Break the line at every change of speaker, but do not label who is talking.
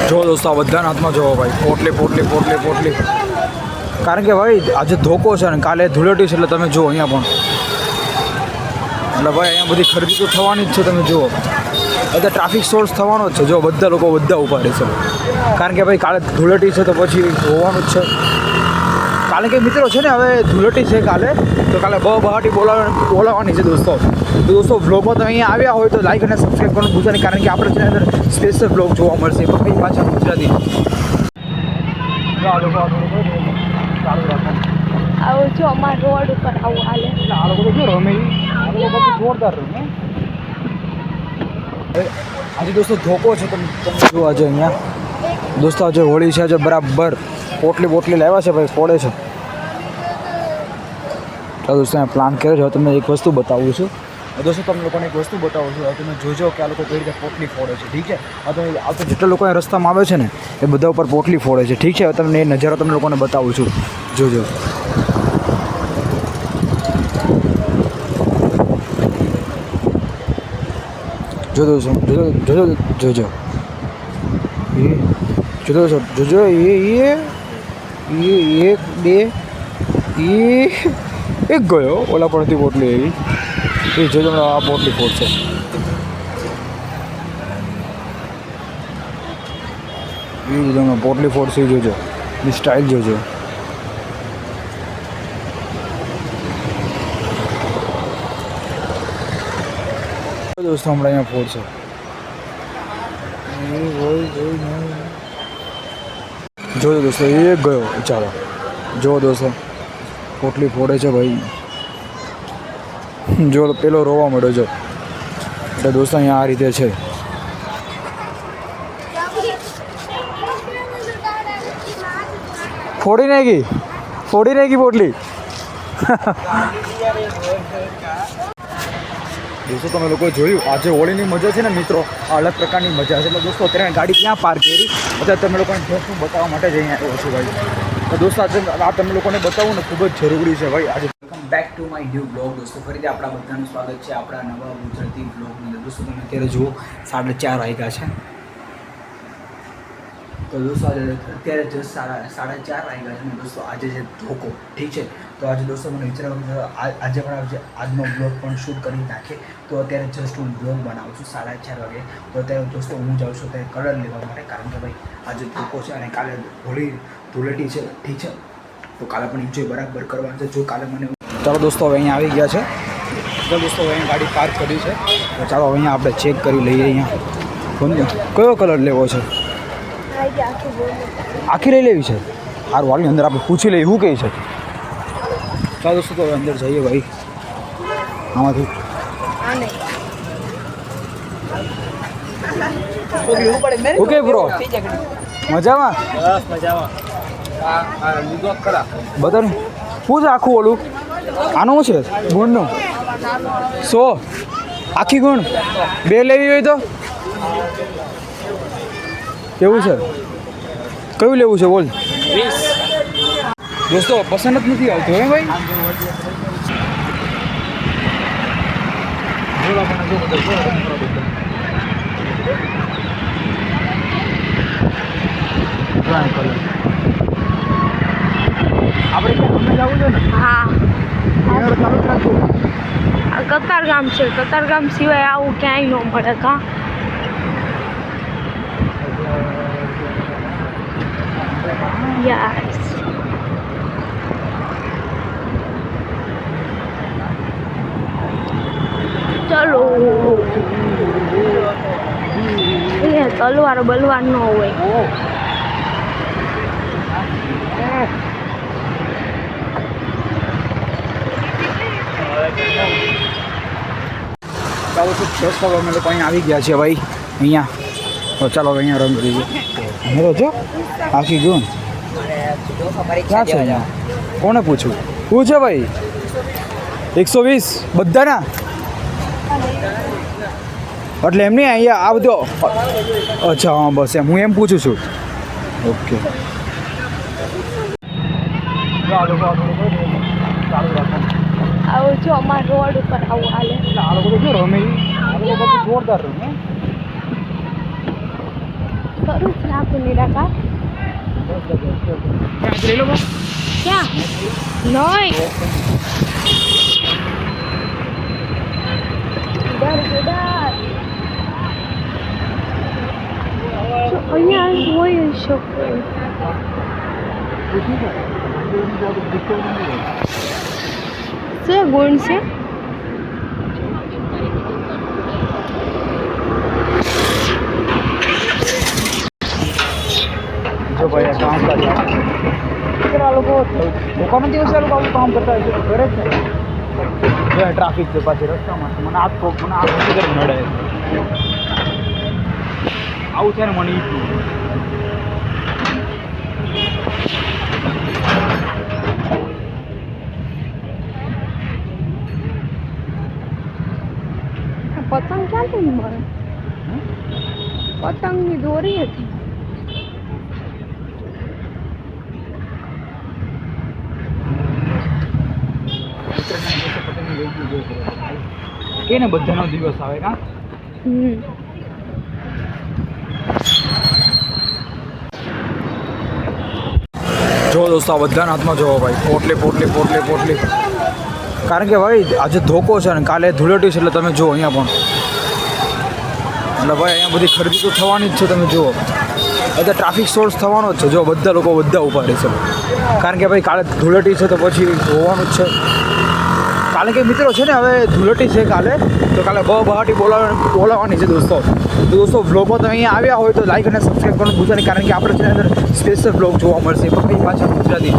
જો દોસ્તો આ બધાના હાથમાં જોવો ભાઈ, પોટલી પોટલી પોટલી પોટલી. કારણ કે ભાઈ આજે ધોકો છે ને કાલે ધૂળેટી છે, એટલે તમે જુઓ અહીંયા પણ એટલે ભાઈ અહીંયા બધી ખરીદી તો થવાની જ છે. તમે જુઓ બધા ટ્રાફિક સોર્સ થવાનો જ છે. જો બધા લોકો બધા ઊભા રહેશે, કારણ કે ભાઈ કાલે ધૂળેટી છે તો પછી હોવાનું જ છે. કારણ કે મિત્રો છે ને હવે ધૂળેટી છે કાલે, તો કાલે બહાટી બોલાવવાની છે દોસ્તો. તો દોસ્તો વ્લોગમાં તમે અહીંયા આવ્યા હોય તો લાઈક અને સબસ્ક્રાઈબ કરવાનું ભૂલતા નહીં, કારણ કે આપણે છે અંદર સ્પેશિયલ વ્લોગ જોવા મળશે પણ પાછા ગુજરાતી.
આવું જો અમારા રોડ ઉપર આવું હાલે.
આ લોકો તો શું રમે, આ લોકો જોરદાર રમે. આજે દોસ્તો ધોકો છે, તમે જુઓ આજે અહીંયા દોસ્તો આજે હોળી છે, આજે બરાબર પોટલી બોટલી લાવ્યા છે ભાઈ, ફોડે છે. ચાલો દોસ્તો અહીંયા પ્લાન કર્યો છે. તમને એક વસ્તુ બતાવું છું દોસ્તો, તમને લોકોને એક વસ્તુ બતાવું છું. તમે જોજો કે આ લોકો કઈ રીતે પોટલી ફોડે છે. ઠીક છે, આ તો જેટલા લોકો અહીંયા રસ્તામાં આવે છે ને એ બધા ઉપર પોટલી ફોડે છે. ઠીક છે, હવે તમને એ નજારો તમને લોકોને બતાવું છું. જોજો જોજો જોજો જોજો જોજો જોજો એક બે એક ગયો ઓલા પડતી પોટલી એવી એ જોજો આ પોટલી ફોડશે. એ જોજો પોટલી ફોડશે, જોજો એ સ્ટાઇલ જોજો. દોસ્તો હમણાં અહીંયા ફોડશે. જોજો દોસ્તો એક ગયો. ચાલો જો દોસ્તો પોટલી ફોડે છે ભાઈ. જો પેલો રોવા મળ્યો છે. એટલે દોસ્તો અહીંયા આ રીતે છે. ફોડી નાખી પોટલી. દોસ્તો તમે લોકો જોયું આજે હોળીની મજા છે ને મિત્રો, આ અલગ પ્રકારની મજા છે. એટલે દોસ્તો અત્યારે ગાડી ક્યાં પાર્ક કરી, અત્યારે તમે લોકોને દોસ્તો બતાવવા માટે જ અહીંયા આવ્યો છું ભાઈ. તો દોસ્તો આજે આ તમે લોકોને બતાવવું ને ખૂબ જ જરૂરી છે ભાઈ. આજે welcome back to my new blog દોસ્તો. ફરીથી આપણા બધાનું સ્વાગત છે આપણા નવા ગુજરાતી બ્લોગની. દોસ્તો તમે અત્યારે જુઓ 4:30 વાગ્યા છે. તો દોસ્તો અત્યારે જસ્ટ 4:30 વાગ્યા છે ને દોસ્તો આજે છે ધોકો. ઠીક છે, તો આજે દોસ્તો મને વિચારવાનું આજે પણ આજનો બ્લોગ પણ શૂટ કરી નાખીએ. તો અત્યારે જસ્ટ હું બ્લોગ બનાવું છું 4:30 વાગે. તો અત્યારે દોસ્તો હું જાઉં છું અત્યારે કલર લેવા માટે, કારણ કે ભાઈ આજે ધોકો છે અને કાલે ધૂળેટી છે. ઠીક છે, તો કાલે પણ એન્જોય બરાબર કરવાનું છે. જો કાલે મને ચાલો દોસ્તો હવે અહીંયા આવી ગયા છે. તો દોસ્તો હવે અહીંયા ગાડી પાર્ક કરી છે. તો ચાલો અહીંયા આપણે ચેક કરી લઈએ. અહીંયા કયો કલર લેવો છે? આખી લઈ લેવી છે. સારું વાળી અંદર આપણે પૂછી લઈએ શું કહે છે. ચાલો દોસ્તો તો અંદર જઈએ ભાઈ. આમાંથી ઓકે બ્રો, મજામાં? બતા ને શું છે આખું ઓલું? આનું શું છે ગુણનું? 100 આખી ગુણ 2 લેવી હોય તો કેવું છે? કયું લેવું છે બોલ? 20 દોસ્તો પસંદ જ નથી આવતું હે ભાઈ. આપણે જવું છે ને?
હા,
ચાલુ જ રાખજો.
આ કતારગામ છે. કતારગામ સિવાય આવું ક્યાંય ન મળે. કા યસ. ચલો એ તલવાર બલવાર ન હોય.
ચાલો તો દોસ્તો અમે લોકો અહીંયા આવી ગયા છીએ ભાઈ. અહીંયા તો ચાલો હવે અહીંયા રંગ કરીએ. મેરો જો આખી ગુણ ક્યાં છે? અહીંયા કોને પૂછું? પૂછે ભાઈ 120 બધાના. એટલે એમ નહીં અહીંયા આ બધો. અચ્છા હા બસ એમ હું એમ પૂછું છું. ઓકે
આવું જો અમારા રોડ ઉપર આવું હાલે.
આ લોકો તો શું રમે, આ લોકો જોરદાર રમે.
કરું છું આપું નિરાકાર
લઈ લો બસ.
ક્યાં નહીં ડર અહીંયા હોય શકે છે ગુણ છે
જો ભાઈ આ કામ કરે આ લોકો દુકાનો દિવસે આ લોકો આવું કામ કરતા હોય છે તો કરે જ ને જો ટ્રાફિક છે પાછી રસ્તામાં મને આ હોસ્પિટલ નડે આવું છે ને મને ઈ
પતંગ ક્યાંથી મળે પતંગની દોરી હતી
કે ને બધાનો દિવસ આવે કા જો દોસ્તો આ બધાના હાથમાં જોવો ભાઈ પોટલી કારણ કે ભાઈ આજે ધોકો છે ને કાલે ધૂળેટી છે એટલે તમે જુઓ અહીંયા પણ એટલે ભાઈ અહીંયા બધી ખરીદી તો થવાની જ છે તમે જુઓ બધા ટ્રાફિક સોર્સ થવાનો જ છે જો બધા લોકો ઊભા રહેશે કારણ કે ભાઈ કાલે ધૂળેટી છે તો પછી હોવાનું જ છે કાલે કે મિત્રો છે ને હવે ધૂળેટી છે કાલે તો કાલે બહાટી બોલાવવાની છે દોસ્તો તો દોસ્તો વ્લોગમાં તમે અહીંયા આવ્યા હોય તો લાઈક અને સબસ્ક્રાઈબ કરવાનું ભૂલતા નહીં કારણ કે આપણે તેની અંદર સ્પેશિયલ વ્લોગ જોવા મળશે પણ કઈ પાછા ગુજરાતી